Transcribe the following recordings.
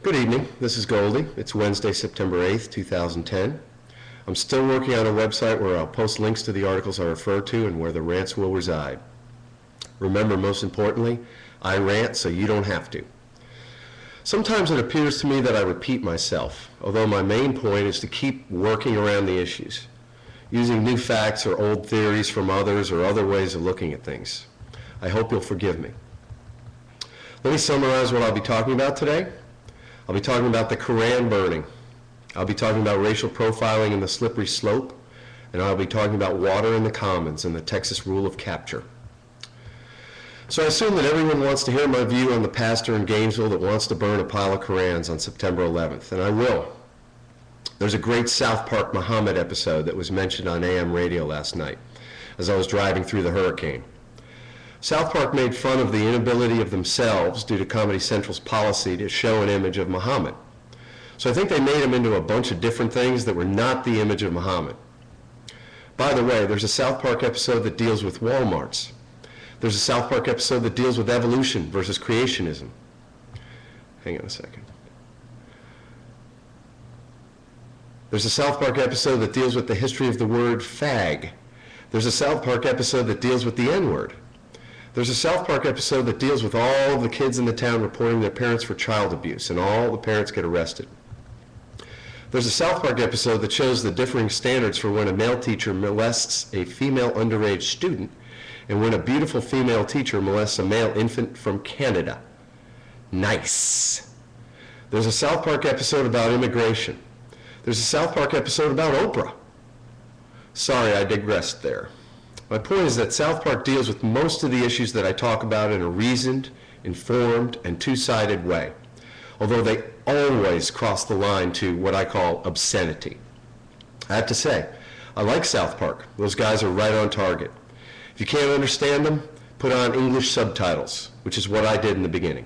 Good evening, this is Goldie. It's Wednesday, September 8th, 2010. I'm still working on a website where I'll post links to the articles I refer to and where the rants will reside. Remember, most importantly, I rant so you don't have to. Sometimes it appears to me that I repeat myself, although my main point is to keep working around the issues, using new facts or old theories from others or other ways of looking at things. I hope you'll forgive me. Let me summarize what I'll be talking about today. I'll be talking about the Koran burning. I'll be talking about racial profiling and the slippery slope, and I'll be talking about water in the commons and the Texas rule of capture. So I assume that everyone wants to hear my view on the pastor in Gainesville that wants to burn a pile of Korans on September 11th, and I will. There's a great South Park Muhammad episode that was mentioned on AM radio last night as I was driving through the hurricane. South Park made fun of the inability of themselves, due to Comedy Central's policy, to show an image of Muhammad. So I think they made him into a bunch of different things that were not the image of Muhammad. By the way, there's a South Park episode that deals with Walmarts. There's a South Park episode that deals with evolution versus creationism. Hang on a second. There's a South Park episode that deals with the history of the word fag. There's a South Park episode that deals with the N-word. There's a South Park episode that deals with all of the kids in the town reporting their parents for child abuse, and all the parents get arrested. There's a South Park episode that shows the differing standards for when a male teacher molests a female underage student and when a beautiful female teacher molests a male infant from Canada. Nice. There's a South Park episode about immigration. There's a South Park episode about Oprah. Sorry, I digressed there. My point is that South Park deals with most of the issues that I talk about in a reasoned, informed, and two-sided way, although they always cross the line to what I call obscenity. I have to say, I like South Park. Those guys are right on target. If you can't understand them, put on English subtitles, which is what I did in the beginning.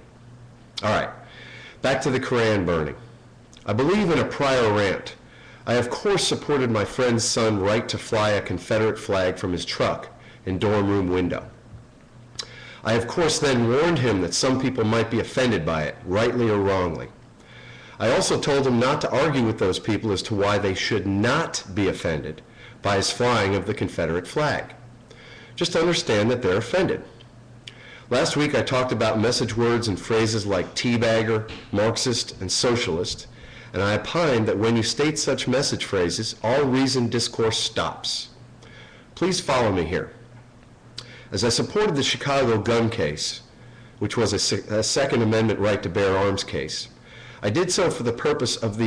All right, back to the Koran burning. I believe in a prior rant. I of course supported my friend's son's right to fly a Confederate flag from his truck in dorm room window. I of course then warned him that some people might be offended by it, rightly or wrongly. I also told him not to argue with those people as to why they should not be offended by his flying of the Confederate flag. Just understand that they're offended. Last week I talked about message words and phrases like teabagger, Marxist, and socialist, and I opined that when you state such message phrases, all reasoned discourse stops. Please follow me here. As I supported the Chicago gun case, which was a Second Amendment right to bear arms case, I did so for the purpose of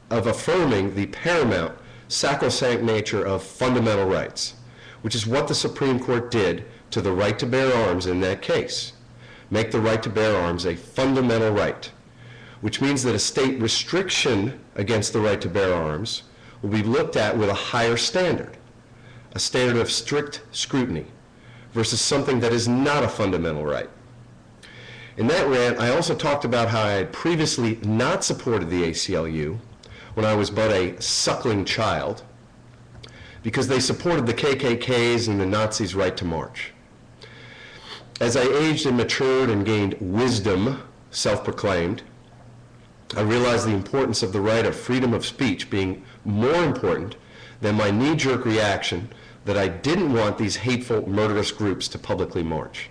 affirming the paramount, sacrosanct nature of fundamental rights, which is what the Supreme Court did to the right to bear arms in that case. Make the right to bear arms a fundamental right, which means that a state restriction against the right to bear arms will be looked at with a higher standard, a standard of strict scrutiny, versus something that is not a fundamental right. In that rant, I also talked about how I had previously not supported the ACLU when I was but a suckling child, because they supported the KKK's and the Nazis' right to march. As I aged and matured and gained wisdom, self-proclaimed, I realized the importance of the right of freedom of speech being more important than my knee-jerk reaction that I didn't want these hateful, murderous groups to publicly march.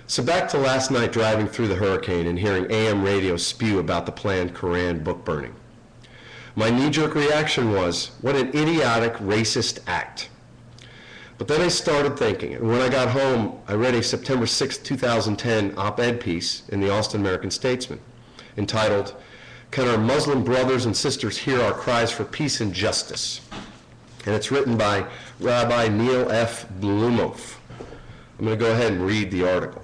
So back to last night driving through the hurricane and hearing AM radio spew about the planned Koran book burning. My knee-jerk reaction was, what an idiotic, racist act. But then I started thinking, and when I got home, I read a September 6, 2010 op-ed piece in the Austin American-Statesman entitled, "Can Our Muslim Brothers and Sisters Hear Our Cries for Peace and Justice?" And it's written by Rabbi Neil F. Blumoff. I'm going to go ahead and read the article.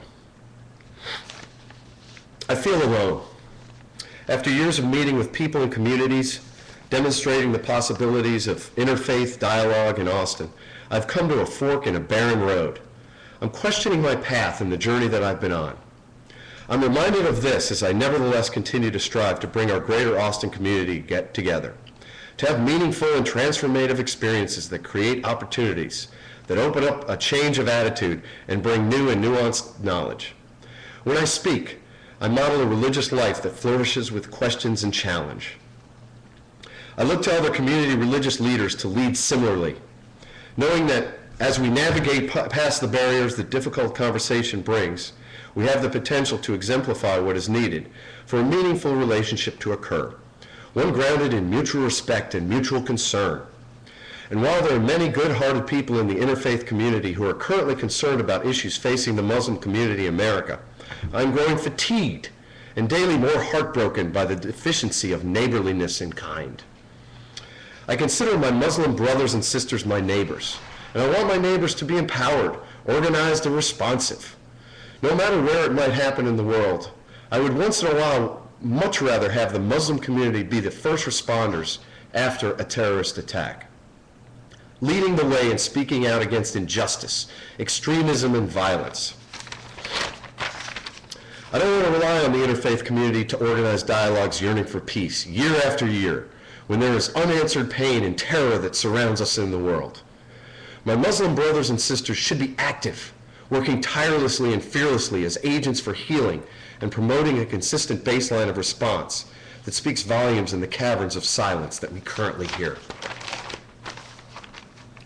I feel alone. After years of meeting with people and communities, demonstrating the possibilities of interfaith dialogue in Austin, I've come to a fork in a barren road. I'm questioning my path and the journey that I've been on. I'm reminded of this as I nevertheless continue to strive to bring our greater Austin community together, to have meaningful and transformative experiences that create opportunities, that open up a change of attitude and bring new and nuanced knowledge. When I speak, I model a religious life that flourishes with questions and challenge. I look to other community religious leaders to lead similarly, knowing that as we navigate past the barriers that difficult conversation brings, we have the potential to exemplify what is needed for a meaningful relationship to occur, one grounded in mutual respect and mutual concern. And while there are many good-hearted people in the interfaith community who are currently concerned about issues facing the Muslim community in America, I'm growing fatigued and daily more heartbroken by the deficiency of neighborliness and kind. I consider my Muslim brothers and sisters my neighbors, and I want my neighbors to be empowered, organized, and responsive. No matter where it might happen in the world, I would once in a while much rather have the Muslim community be the first responders after a terrorist attack, leading the way and speaking out against injustice, extremism, and violence. I don't want to rely on the interfaith community to organize dialogues yearning for peace year after year when there is unanswered pain and terror that surrounds us in the world. My Muslim brothers and sisters should be active, working tirelessly and fearlessly as agents for healing and promoting a consistent baseline of response that speaks volumes in the caverns of silence that we currently hear.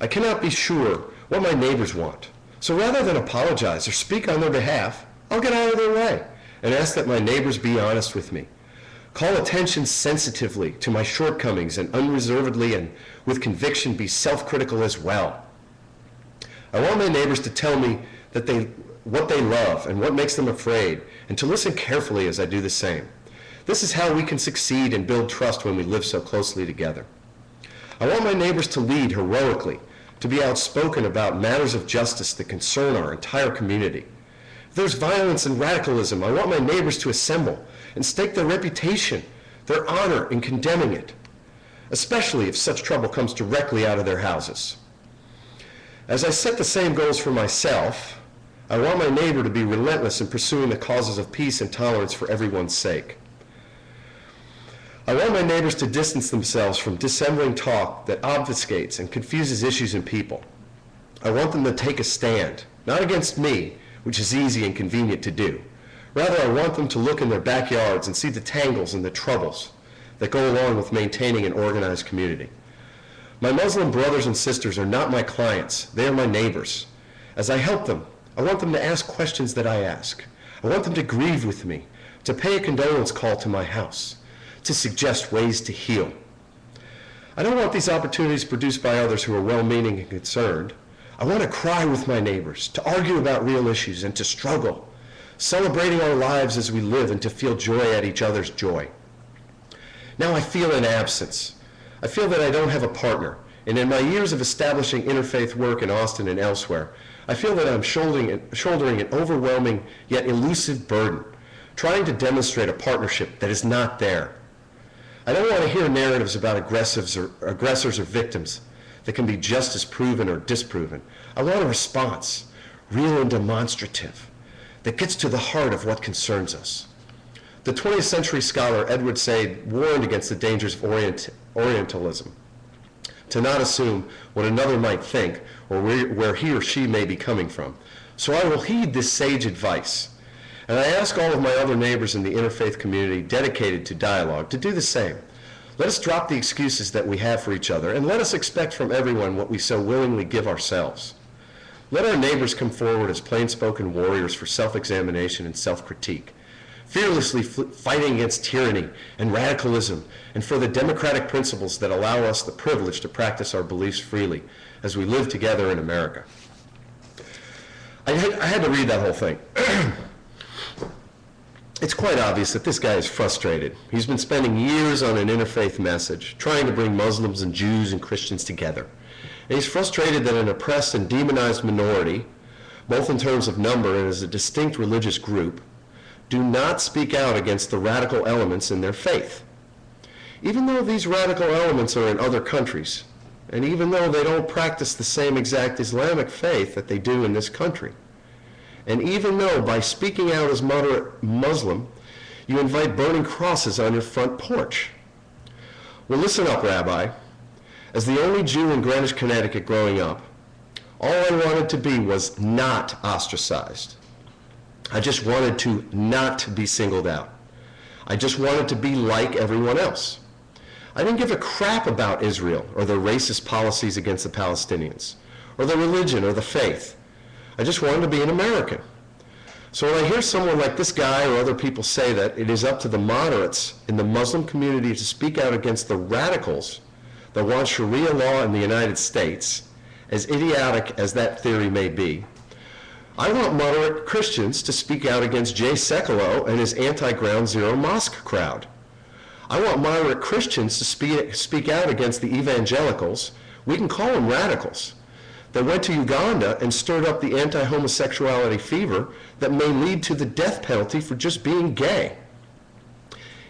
I cannot be sure what my neighbors want, so rather than apologize or speak on their behalf, I'll get out of their way and ask that my neighbors be honest with me. Call attention sensitively to my shortcomings and unreservedly and with conviction be self-critical as well. I want my neighbors to tell me that what they love and what makes them afraid, and to listen carefully as I do the same. This is how we can succeed and build trust when we live so closely together. I want my neighbors to lead heroically, to be outspoken about matters of justice that concern our entire community. If there's violence and radicalism, I want my neighbors to assemble and stake their reputation, their honor in condemning it, especially if such trouble comes directly out of their houses. As I set the same goals for myself, I want my neighbor to be relentless in pursuing the causes of peace and tolerance for everyone's sake. I want my neighbors to distance themselves from dissembling talk that obfuscates and confuses issues and people. I want them to take a stand, not against me, which is easy and convenient to do. Rather, I want them to look in their backyards and see the tangles and the troubles that go along with maintaining an organized community. My Muslim brothers and sisters are not my clients, they are my neighbors. As I help them, I want them to ask questions that I ask. I want them to grieve with me, to pay a condolence call to my house, to suggest ways to heal. I don't want these opportunities produced by others who are well-meaning and concerned. I want to cry with my neighbors, to argue about real issues and to struggle, celebrating our lives as we live and to feel joy at each other's joy. Now I feel an absence. I feel that I don't have a partner, and in my years of establishing interfaith work in Austin and elsewhere, I feel that I'm shouldering an overwhelming yet elusive burden, trying to demonstrate a partnership that is not there. I don't want to hear narratives about aggressors or victims that can be just as proven or disproven. I want a response, real and demonstrative, that gets to the heart of what concerns us. The 20th century scholar Edward Said warned against the dangers of Orientalism, to not assume what another might think or where he or she may be coming from. So I will heed this sage advice. And I ask all of my other neighbors in the interfaith community dedicated to dialogue to do the same. Let us drop the excuses that we have for each other, and let us expect from everyone what we so willingly give ourselves. Let our neighbors come forward as plain-spoken warriors for self-examination and self-critique, fearlessly fighting against tyranny and radicalism, and for the democratic principles that allow us the privilege to practice our beliefs freely as we live together in America. I had to read that whole thing. It's quite obvious that this guy is frustrated. He's been spending years on an interfaith message, trying to bring Muslims and Jews and Christians together. And he's frustrated that an oppressed and demonized minority, both in terms of number and as a distinct religious group, do not speak out against the radical elements in their faith. Even though these radical elements are in other countries, and even though they don't practice the same exact Islamic faith that they do in this country, and even though by speaking out as moderate Muslim, you invite burning crosses on your front porch. Well, listen up, Rabbi. As the only Jew in Greenwich, Connecticut growing up, all I wanted to be was not ostracized. I just wanted to not be singled out. I just wanted to be like everyone else. I didn't give a crap about Israel or their racist policies against the Palestinians, or their religion or the faith. I just wanted to be an American. So when I hear someone like this guy or other people say that it is up to the moderates in the Muslim community to speak out against the radicals that want Sharia law in the United States, as idiotic as that theory may be, I want moderate Christians to speak out against Jay Sekulow and his anti-Ground Zero mosque crowd. I want moderate Christians to speak out against the evangelicals, we can call them radicals, that went to Uganda and stirred up the anti-homosexuality fever that may lead to the death penalty for just being gay.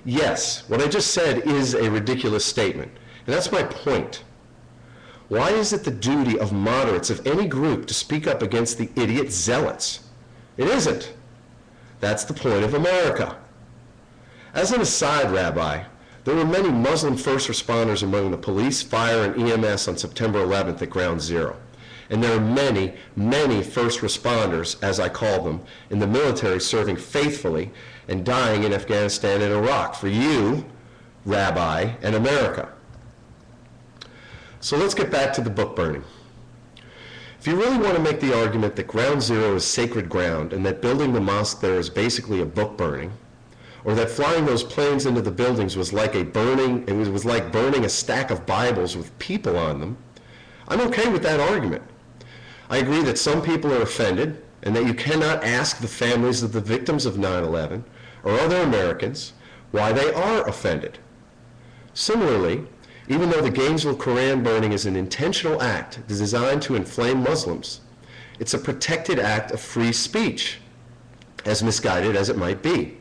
Yes, what I just said is a ridiculous statement, and that's my point. Why is it the duty of moderates of any group to speak up against the idiot zealots? It isn't. That's the point of America. As an aside, Rabbi, there were many Muslim first responders among the police, fire, and EMS on September 11th at Ground Zero. And there are many, many first responders, as I call them, in the military serving faithfully and dying in Afghanistan and Iraq for you, Rabbi, and America. So let's get back to the book burning. If you really want to make the argument that Ground Zero is sacred ground and that building the mosque there is basically a book burning, or that flying those planes into the buildings was like was like burning a stack of Bibles with people on them, I'm okay with that argument. I agree that some people are offended and that you cannot ask the families of the victims of 9/11 or other Americans why they are offended. Similarly, even though the Gainesville Koran burning is an intentional act designed to inflame Muslims, it's a protected act of free speech, as misguided as it might be.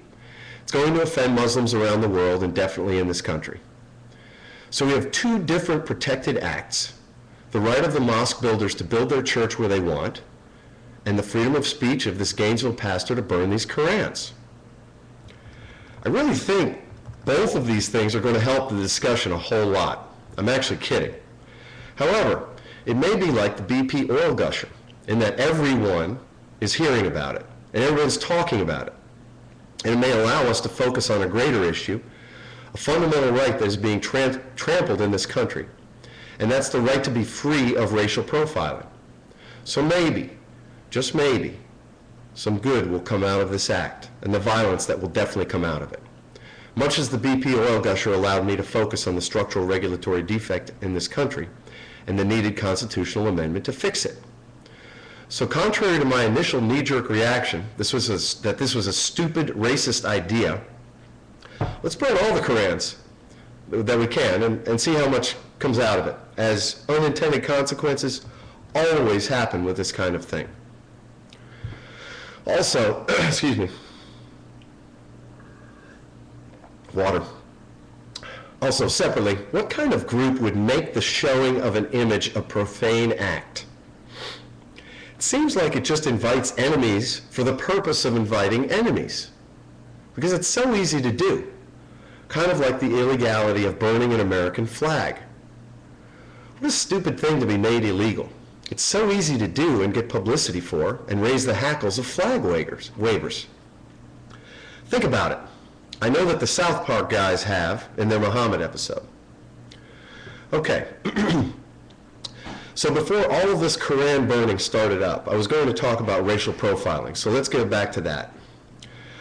It's going to offend Muslims around the world and definitely in this country. So we have two different protected acts: the right of the mosque builders to build their church where they want, and the freedom of speech of this Gainesville pastor to burn these Korans. I really think both of these things are going to help the discussion a whole lot. I'm actually kidding. However, it may be like the BP oil gusher, in that everyone is hearing about it, and everyone's talking about it. And it may allow us to focus on a greater issue, a fundamental right that is being trampled in this country, and that's the right to be free of racial profiling. So maybe, just maybe, some good will come out of this act, and the violence that will definitely come out of it. Much as the BP oil gusher allowed me to focus on the structural regulatory defect in this country and the needed constitutional amendment to fix it. So contrary to my initial knee-jerk reaction, that this was a stupid, racist idea, let's burn all the Korans that we can and see how much comes out of it, as unintended consequences always happen with this kind of thing. Also, excuse me, water. Also, separately, what kind of group would make the showing of an image a profane act? It seems like it just invites enemies for the purpose of inviting enemies, because it's so easy to do, kind of like the illegality of burning an American flag. What a stupid thing to be made illegal. It's so easy to do and get publicity for and raise the hackles of flag wavers. Think about it. I know that the South Park guys have in their Muhammad episode. Okay, so before all of this Koran burning started up, I was going to talk about racial profiling, so let's get back to that.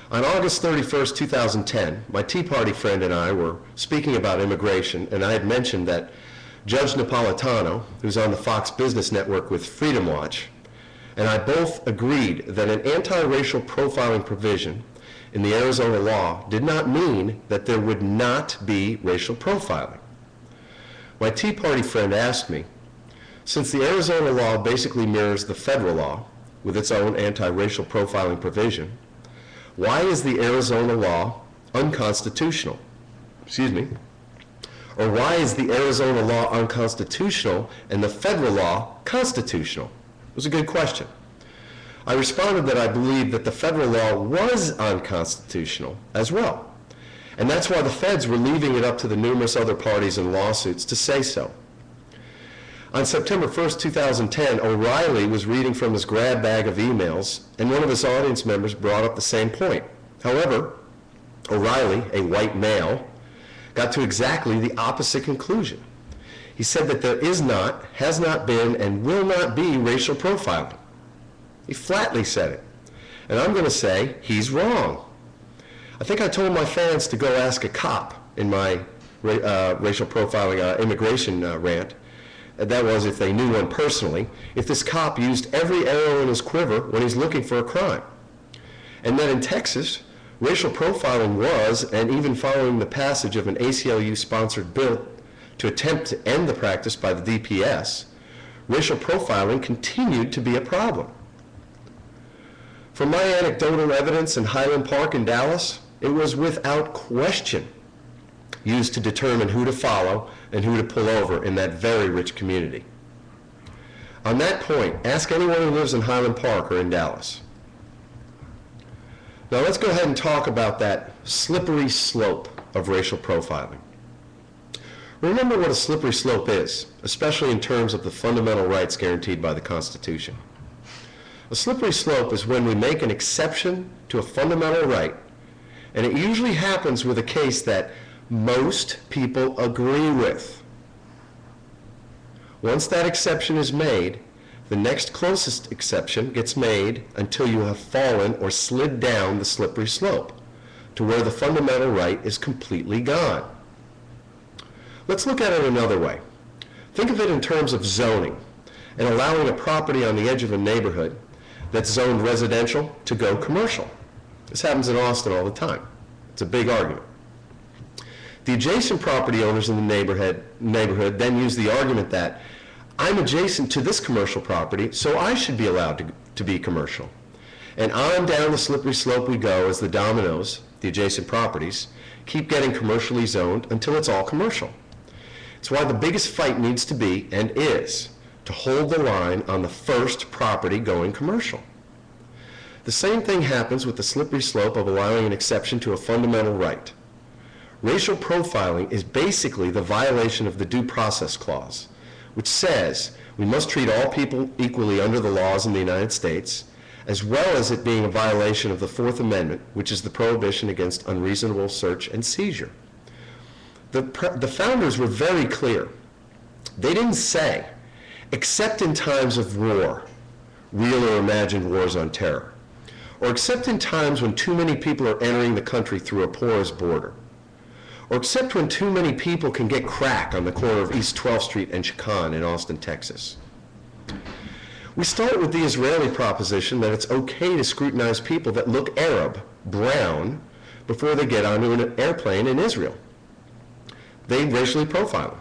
On August 31st, 2010, my Tea Party friend and I were speaking about immigration, and I had mentioned that Judge Napolitano, who's on the Fox Business Network with Freedom Watch, and I both agreed that an anti-racial profiling provision in the Arizona law did not mean that there would not be racial profiling. My Tea Party friend asked me, since the Arizona law basically mirrors the federal law with its own anti-racial profiling provision, why is the Arizona law unconstitutional? Excuse me. Or why is the Arizona law unconstitutional and the federal law constitutional? It was a good question. I responded that I believed that the federal law was unconstitutional as well. And that's why the feds were leaving it up to the numerous other parties and lawsuits to say so. On September 1st, 2010, O'Reilly was reading from his grab bag of emails, and one of his audience members brought up the same point. However, O'Reilly, a white male, got to exactly the opposite conclusion. He said that there is not, has not been, and will not be racial profiling. He flatly said it. And I'm going to say he's wrong. I think I told my fans to go ask a cop in my racial profiling immigration rant. That was, if they knew one personally, if this cop used every arrow in his quiver when he's looking for a crime. And that in Texas, racial profiling was, and even following the passage of an ACLU-sponsored bill to attempt to end the practice by the DPS, racial profiling continued to be a problem. From my anecdotal evidence in Highland Park in Dallas, it was without question used to determine who to follow and who to pull over in that very rich community. On that point, ask anyone who lives in Highland Park or in Dallas. Now let's go ahead and talk about that slippery slope of racial profiling. Remember what a slippery slope is, especially in terms of the fundamental rights guaranteed by the Constitution. A slippery slope is when we make an exception to a fundamental right, and it usually happens with a case that most people agree with. Once that exception is made, the next closest exception gets made until you have fallen or slid down the slippery slope to where the fundamental right is completely gone. Let's look at it another way. Think of it in terms of zoning and allowing a property on the edge of a neighborhood that's zoned residential to go commercial. This happens in Austin all the time. It's a big argument. The adjacent property owners in the neighborhood then use the argument that I'm adjacent to this commercial property, so I should be allowed to be commercial. And on down the slippery slope we go as the dominoes, the adjacent properties, keep getting commercially zoned until it's all commercial. It's why the biggest fight needs to be, and is, to hold the line on the first property going commercial. The same thing happens with the slippery slope of allowing an exception to a fundamental right. Racial profiling is basically the violation of the Due Process Clause, which says we must treat all people equally under the laws in the United States, as well as it being a violation of the Fourth Amendment, which is the prohibition against unreasonable search and seizure. The founders were very clear. They didn't say, except in times of war, real or imagined wars on terror, or except in times when too many people are entering the country through a porous border, or except when too many people can get crack on the corner of East 12th Street and Chicon in Austin, Texas. We start with the Israeli proposition that it's okay to scrutinize people that look Arab, brown, before they get onto an airplane in Israel. They racially profile them.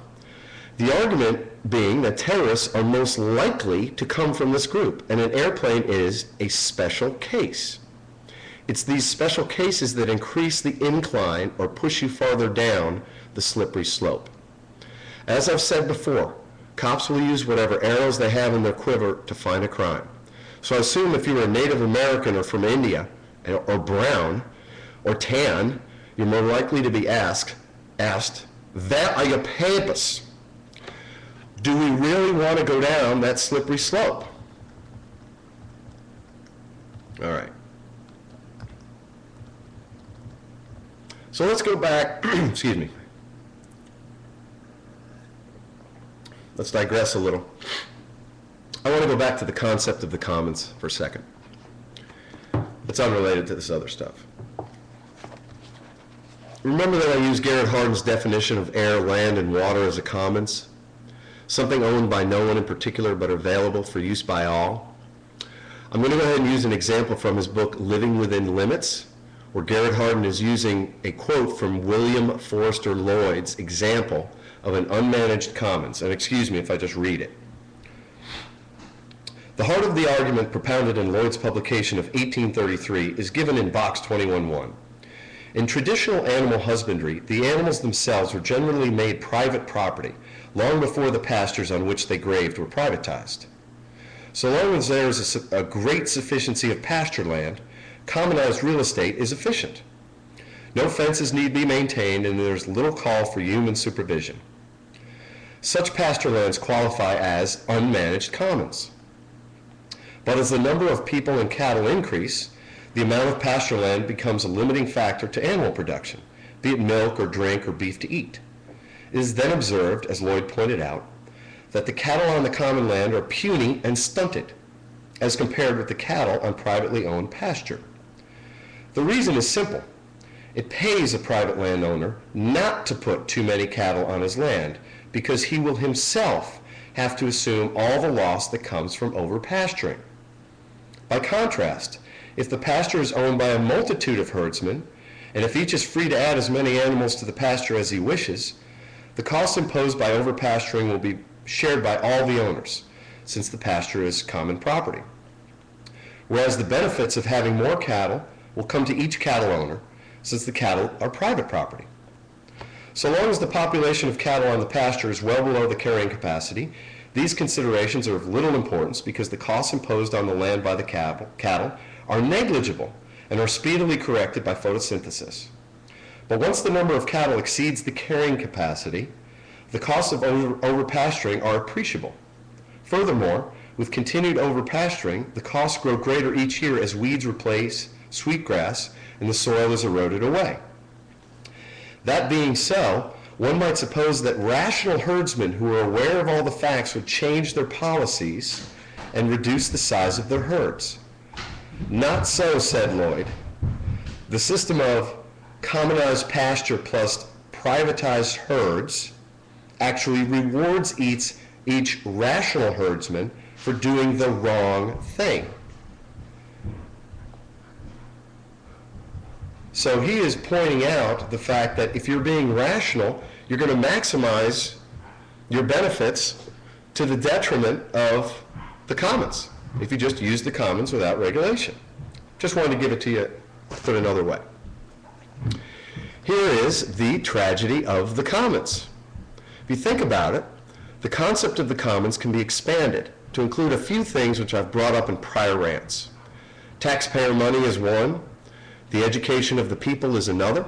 The argument being that terrorists are most likely to come from this group, and an airplane is a special case. It's these special cases that increase the incline or push you farther down the slippery slope. As I've said before, cops will use whatever arrows they have in their quiver to find a crime. So I assume if you're a Native American or from India, or brown, or tan, you're more likely to be asked, "That are your papers? Do we really want to go down that slippery slope?" All right. So let's go back, excuse me. Let's digress a little. I want to go back to the concept of the commons for a second. It's unrelated to this other stuff. Remember that I used Garrett Hardin's definition of air, land, and water as a commons? Something owned by no one in particular but available for use by all. I'm going to go ahead and use an example from his book, Living Within Limits, where Garrett Hardin is using a quote from William Forrester Lloyd's example of an unmanaged commons. And excuse me if I just read it. The heart of the argument propounded in Lloyd's publication of 1833 is given in box 21.1. In traditional animal husbandry, the animals themselves were generally made private property long before the pastures on which they grazed were privatized. So long as there is a great sufficiency of pasture land, commonized real estate is efficient. No fences need be maintained, and there's little call for human supervision. Such pasture lands qualify as unmanaged commons. But as the number of people and cattle increase, the amount of pasture land becomes a limiting factor to animal production, be it milk or drink or beef to eat. It is then observed, as Lloyd pointed out, that the cattle on the common land are puny and stunted, as compared with the cattle on privately owned pasture. The reason is simple. It pays a private landowner not to put too many cattle on his land because he will himself have to assume all the loss that comes from overpasturing. By contrast, if the pasture is owned by a multitude of herdsmen, and if each is free to add as many animals to the pasture as he wishes, the cost imposed by overpasturing will be shared by all the owners, since the pasture is common property. Whereas the benefits of having more cattle will come to each cattle owner, since the cattle are private property. So long as the population of cattle on the pasture is well below the carrying capacity, these considerations are of little importance because the costs imposed on the land by the cattle are negligible and are speedily corrected by photosynthesis. But once the number of cattle exceeds the carrying capacity, the costs of overpasturing are appreciable. Furthermore, with continued overpasturing, the costs grow greater each year as weeds replace sweetgrass and the soil is eroded away. That being so, one might suppose that rational herdsmen who are aware of all the facts would change their policies and reduce the size of their herds. Not so, said Lloyd. The system of commonized pasture plus privatized herds actually rewards each rational herdsman for doing the wrong thing. So he is pointing out the fact that if you're being rational, you're going to maximize your benefits to the detriment of the commons, if you just use the commons without regulation. Just wanted to give it to you, put it another way. Here is the tragedy of the commons. If you think about it, the concept of the commons can be expanded to include a few things which I've brought up in prior rants. Taxpayer money is one, the education of the people is another,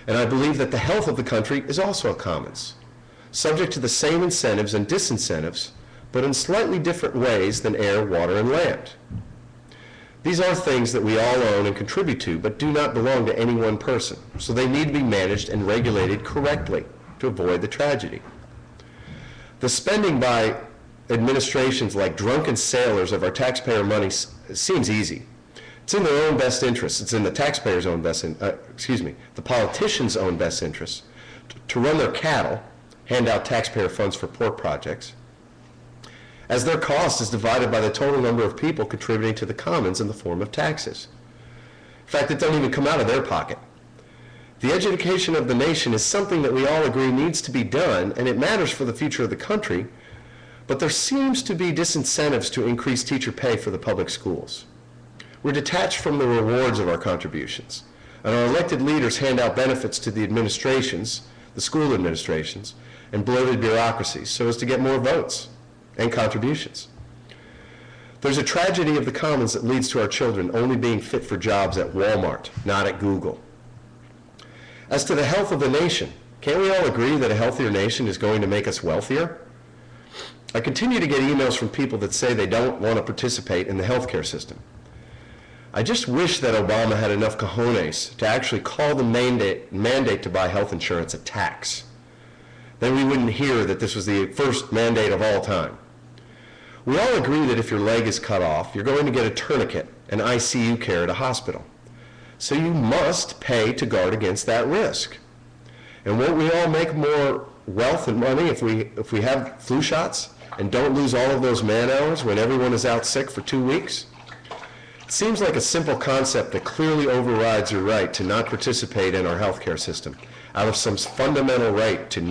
and I believe that the health of the country is also a commons, subject to the same incentives and disincentives, but in slightly different ways than air, water, and land. These are things that we all own and contribute to, but do not belong to any one person, so they need to be managed and regulated correctly to avoid the tragedy. The spending by administrations like drunken sailors of our taxpayer money seems easy. It's in their own best interest. It's in the taxpayers' own best, the politicians' own best interest to run their cattle, hand out taxpayer funds for poor projects, as their cost is divided by the total number of people contributing to the commons in the form of taxes. In fact, it doesn't even come out of their pocket. The education of the nation is something that we all agree needs to be done, and it matters for the future of the country, but there seems to be disincentives to increase teacher pay for the public schools. We're detached from the rewards of our contributions, and our elected leaders hand out benefits to the administrations, the school administrations, and bloated bureaucracies so as to get more votes and contributions. There's a tragedy of the commons that leads to our children only being fit for jobs at Walmart, not at Google. As to the health of the nation, can't we all agree that a healthier nation is going to make us wealthier? I continue to get emails from people that say they don't want to participate in the healthcare system. I just wish that Obama had enough cojones to actually call the mandate to buy health insurance a tax. Then we wouldn't hear that this was the first mandate of all time. We all agree that if your leg is cut off, you're going to get a tourniquet and ICU care at a hospital. So you must pay to guard against that risk. And won't we all make more wealth and money if we have flu shots and don't lose all of those man hours when everyone is out sick for 2 weeks? It seems like a simple concept that clearly overrides your right to not participate in our healthcare system out of some fundamental right to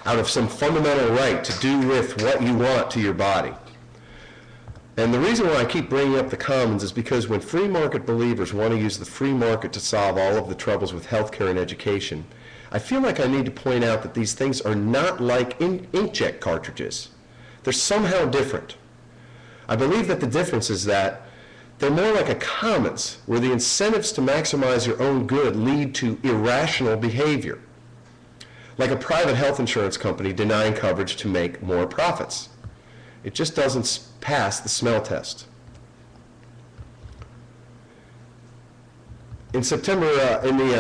out of some fundamental right to do with what you want to your body. And the reason why I keep bringing up the commons is because when free market believers want to use the free market to solve all of the troubles with healthcare and education, I feel like I need to point out that these things are not like inkjet cartridges. They're somehow different. I believe that the difference is that they're more like a commons, where the incentives to maximize your own good lead to irrational behavior. Like a private health insurance company denying coverage to make more profits. It just doesn't pass the smell test. In the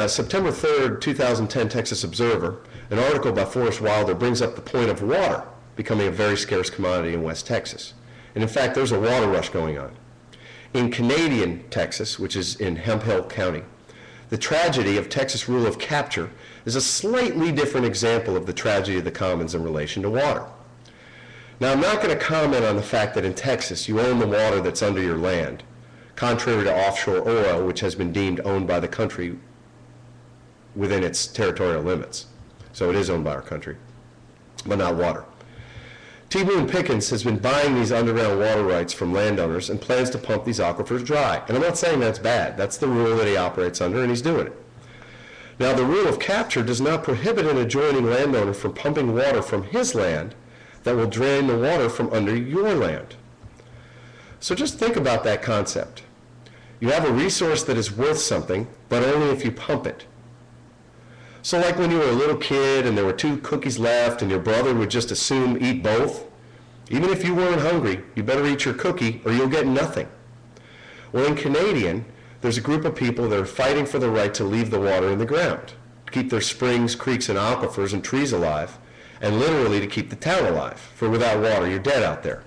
September 3rd, 2010 Texas Observer, an article by Forrest Wilder brings up the point of water becoming a very scarce commodity in West Texas. And in fact, there's a water rush going on. In Canadian Texas, which is in Hemphill County, the tragedy of Texas rule of capture is a slightly different example of the tragedy of the commons in relation to water. Now, I'm not going to comment on the fact that in Texas you own the water that's under your land, contrary to offshore oil, which has been deemed owned by the country within its territorial limits. So it is owned by our country, but not water. T. Boone Pickens has been buying these underground water rights from landowners and plans to pump these aquifers dry. And I'm not saying that's bad. That's the rule that he operates under, and he's doing it. Now, the rule of capture does not prohibit an adjoining landowner from pumping water from his land that will drain the water from under your land. So just think about that concept. You have a resource that is worth something, but only if you pump it. So like when you were a little kid and there were 2 cookies left and your brother would just assume eat both, even if you weren't hungry, you better eat your cookie or you'll get nothing. Well, in Canadian, there's a group of people that are fighting for the right to leave the water in the ground, to keep their springs, creeks, and aquifers and trees alive, and literally to keep the town alive, for without water, you're dead out there.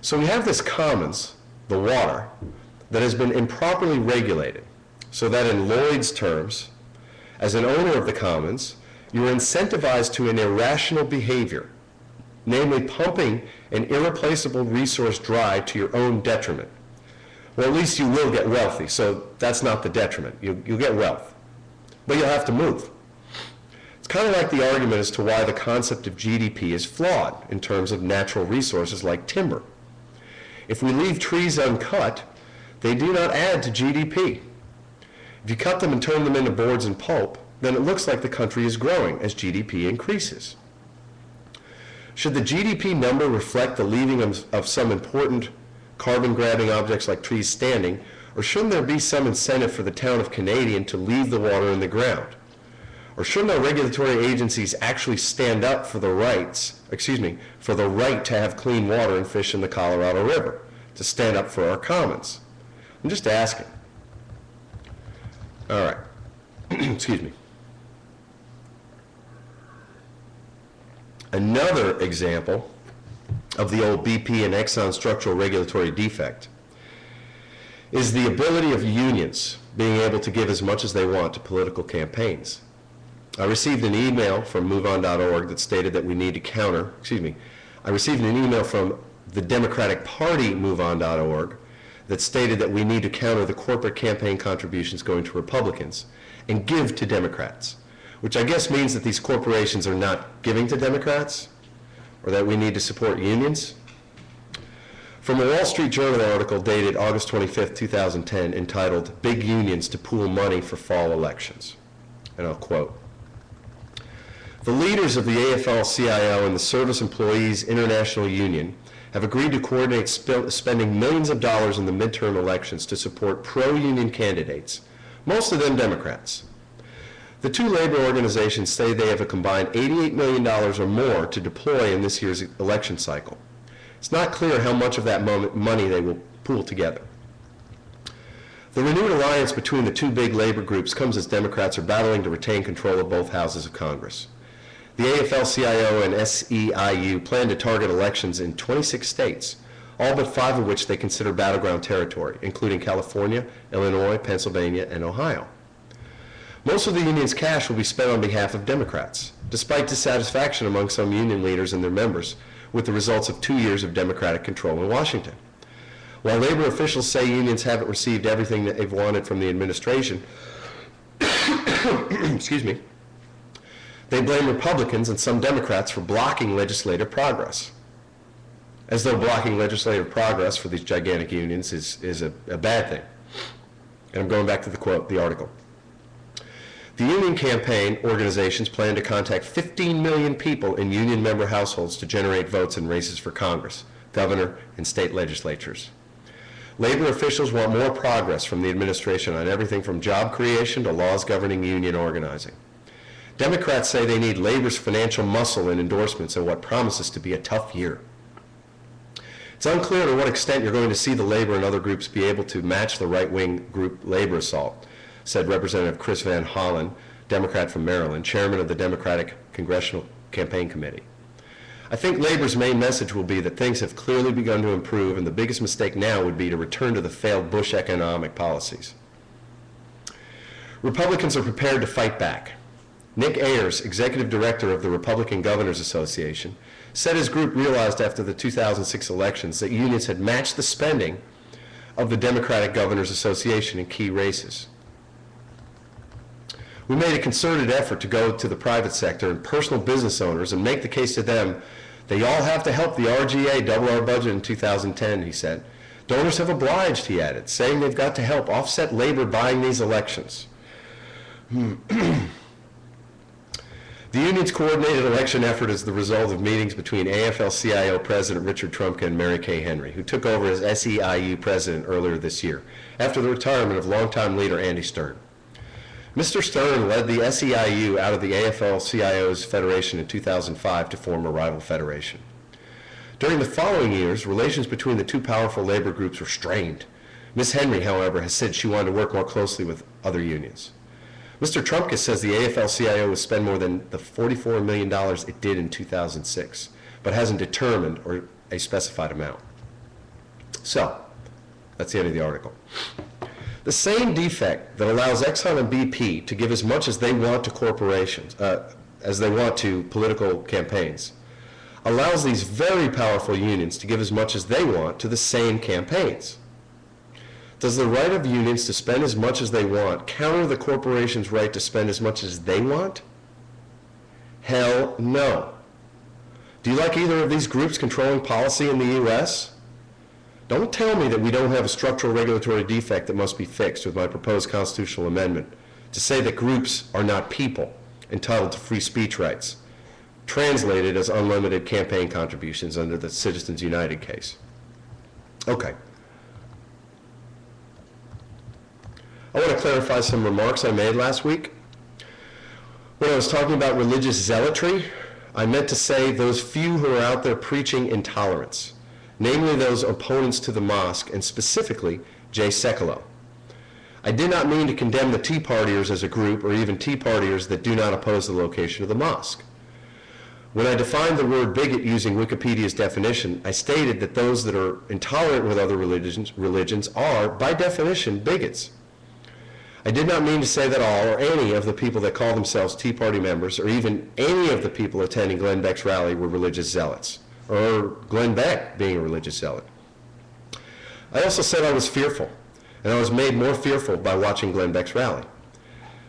So we have this commons, the water, that has been improperly regulated, so that in Lloyd's terms, as an owner of the commons, you are incentivized to an irrational behavior, namely pumping an irreplaceable resource dry to your own detriment. Well, at least you will get wealthy, so that's not the detriment. You'll get wealth, but you'll have to move. It's kind of like the argument as to why the concept of GDP is flawed in terms of natural resources like timber. If we leave trees uncut, they do not add to GDP. If you cut them and turn them into boards and pulp, then it looks like the country is growing as GDP increases. Should the GDP number reflect the leaving of some important carbon-grabbing objects like trees standing, or shouldn't there be some incentive for the town of Canadian to leave the water in the ground? Or shouldn't our regulatory agencies actually stand up for the right to have clean water and fish in the Colorado River, to stand up for our commons? I'm just asking. All right. Excuse me. Another example of the old BP and Exxon structural regulatory defect is the ability of unions being able to give as much as they want to political campaigns. I received an email from MoveOn.org that stated that we need to counter, I received an email from the Democratic Party MoveOn.org that stated that we need to counter the corporate campaign contributions going to Republicans and give to Democrats, which I guess means that these corporations are not giving to Democrats, or that we need to support unions. From a Wall Street Journal article dated August 25th, 2010, entitled "Big Unions to Pool Money for Fall Elections." And I'll quote, "The leaders of the AFL-CIO and the Service Employees International Union have agreed to coordinate spending millions of dollars in the midterm elections to support pro-union candidates, most of them Democrats. The 2 labor organizations say they have a combined $88 million or more to deploy in this year's election cycle. It's not clear how much of that money they will pool together. The renewed alliance between the 2 big labor groups comes as Democrats are battling to retain control of both houses of Congress. The AFL-CIO and SEIU plan to target elections in 26 states, all but 5 of which they consider battleground territory, including California, Illinois, Pennsylvania, and Ohio. Most of the union's cash will be spent on behalf of Democrats, despite dissatisfaction among some union leaders and their members with the results of 2 years of Democratic control in Washington. While labor officials say unions haven't received everything that they've wanted from the administration, they blame Republicans and some Democrats for blocking legislative progress, as though blocking legislative progress for these gigantic unions is a bad thing. And I'm going back to the quote, the article. The union campaign organizations plan to contact 15 million people in union member households to generate votes in races for Congress, governor, and state legislatures. Labor officials want more progress from the administration on everything from job creation to laws governing union organizing. Democrats say they need labor's financial muscle in endorsements in what promises to be a tough year. It's unclear to what extent you're going to see the labor and other groups be able to match the right-wing group labor assault, said Representative Chris Van Hollen, Democrat from Maryland, chairman of the Democratic Congressional Campaign Committee. I think labor's main message will be that things have clearly begun to improve, and the biggest mistake now would be to return to the failed Bush economic policies. Republicans are prepared to fight back. Nick Ayers, executive director of the Republican Governors Association, said his group realized after the 2006 elections that unions had matched the spending of the Democratic Governors Association in key races. We made a concerted effort to go to the private sector and personal business owners and make the case to them they all have to help the RGA double our budget in 2010, he said. Donors have obliged, he added, saying they've got to help offset labor buying these elections. The union's coordinated election effort is the result of meetings between AFL-CIO President Richard Trumka and Mary Kay Henry, who took over as SEIU president earlier this year, after the retirement of longtime leader Andy Stern. Mr. Stern led the SEIU out of the AFL-CIO's federation in 2005 to form a rival federation. During the following years, relations between the two powerful labor groups were strained. Ms. Henry, however, has said she wanted to work more closely with other unions. Mr. Trumka says the AFL-CIO will spend more than the $44 million it did in 2006, but hasn't determined or a specified amount. So, that's the end of the article. The same defect that allows Exxon and BP to give as much as they want to corporations, as they want to political campaigns, allows these very powerful unions to give as much as they want to the same campaigns. Does the right of unions to spend as much as they want counter the corporation's right to spend as much as they want? Hell no. Do you like either of these groups controlling policy in the U.S.? Don't tell me that we don't have a structural regulatory defect that must be fixed with my proposed constitutional amendment to say that groups are not people entitled to free speech rights, translated as unlimited campaign contributions under the Citizens United case. Okay. I want to clarify some remarks I made last week. When I was talking about religious zealotry, I meant to say those few who are out there preaching intolerance, namely those opponents to the mosque, and specifically Jay Sekulow. I did not mean to condemn the Tea Partiers as a group, or even Tea Partiers that do not oppose the location of the mosque. When I defined the word bigot using Wikipedia's definition, I stated that those that are intolerant with other religions are, by definition, bigots. I did not mean to say that all or any of the people that call themselves Tea Party members, or even any of the people attending Glenn Beck's rally, were religious zealots, or Glenn Beck being a religious zealot. I also said I was fearful, and I was made more fearful by watching Glenn Beck's rally.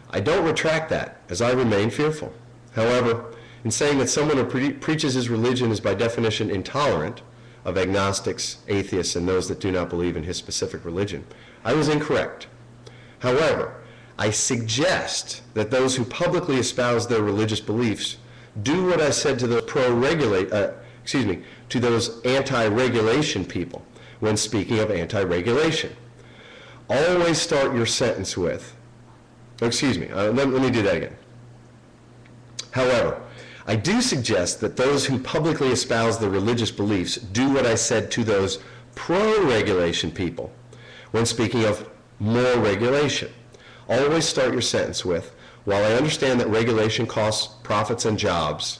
I don't retract that, as I remain fearful. However, in saying that someone who preaches his religion is by definition intolerant of agnostics, atheists, and those that do not believe in his specific religion, I was incorrect. However, I suggest that those who publicly espouse their religious beliefs do what I said to those to those anti-regulation people when speaking of anti-regulation. Always start your sentence with, let me do that again. However, I do suggest that those who publicly espouse their religious beliefs do what I said to those pro-regulation people when speaking of more regulation. Always start your sentence with, while I understand that regulation costs profits and jobs, ...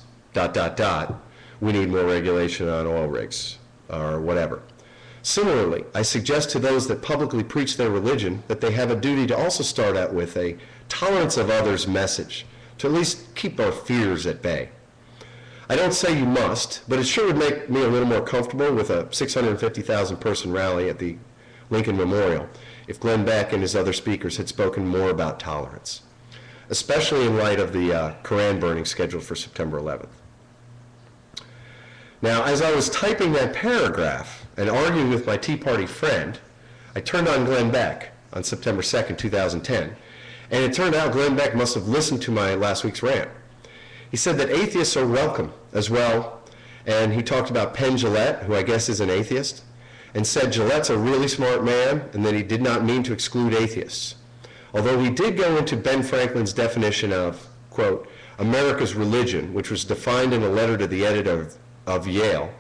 we need more regulation on oil rigs, or whatever. Similarly, I suggest to those that publicly preach their religion that they have a duty to also start out with a tolerance of others message, to at least keep our fears at bay. I don't say you must, but it sure would make me a little more comfortable with a 650,000 person rally at the Lincoln Memorial if Glenn Beck and his other speakers had spoken more about tolerance, especially in light of the Koran burning scheduled for September 11th. Now, as I was typing that paragraph and arguing with my Tea Party friend, I turned on Glenn Beck on September 2nd, 2010, and it turned out Glenn Beck must have listened to my last week's rant. He said that atheists are welcome as well, and he talked about Penn Jillette, who I guess is an atheist, and said Gillette's a really smart man and that he did not mean to exclude atheists. Although he did go into Ben Franklin's definition of, quote, America's Religion, which was defined in a letter to the editor of Yale.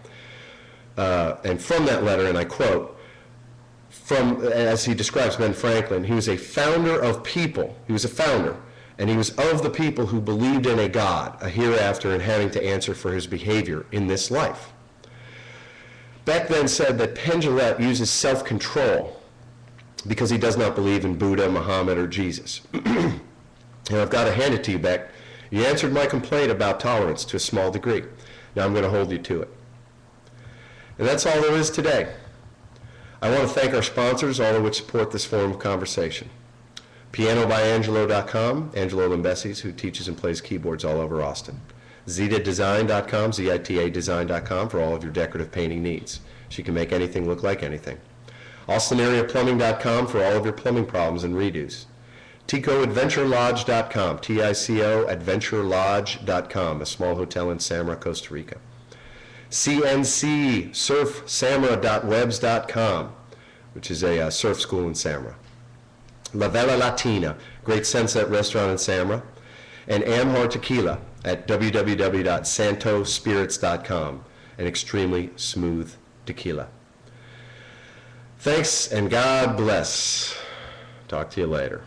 And from that letter, and I quote, as he describes Ben Franklin, he was a founder of people. He was a founder, and he was of the people who believed in a God, a hereafter, and having to answer for his behavior in this life. Beck then said that Penn Jillette uses self-control because he does not believe in Buddha, Muhammad, or Jesus. And I've got to hand it to you, Beck. You answered my complaint about tolerance to a small degree. Now I'm going to hold you to it. And that's all there is today. I want to thank our sponsors, all of which support this form of conversation. PianoByAngelo.com, Angelo Limbesis, who teaches and plays keyboards all over Austin. ZitaDesign.com, ZITA Design.com, for all of your decorative painting needs. She can make anything look like anything. AustinareaPlumbing.com for all of your plumbing problems and redos. TicoAdventureLodge.com, TICO AdventureLodge.com, a small hotel in Samara, Costa Rica. CNCSurfSamara.webs.com, which is a surf school in Samara. La Vela Latina, great sunset restaurant in Samara. And Amhar Tequila at www.santospirits.com, an extremely smooth tequila. Thanks and God bless. Talk to you later.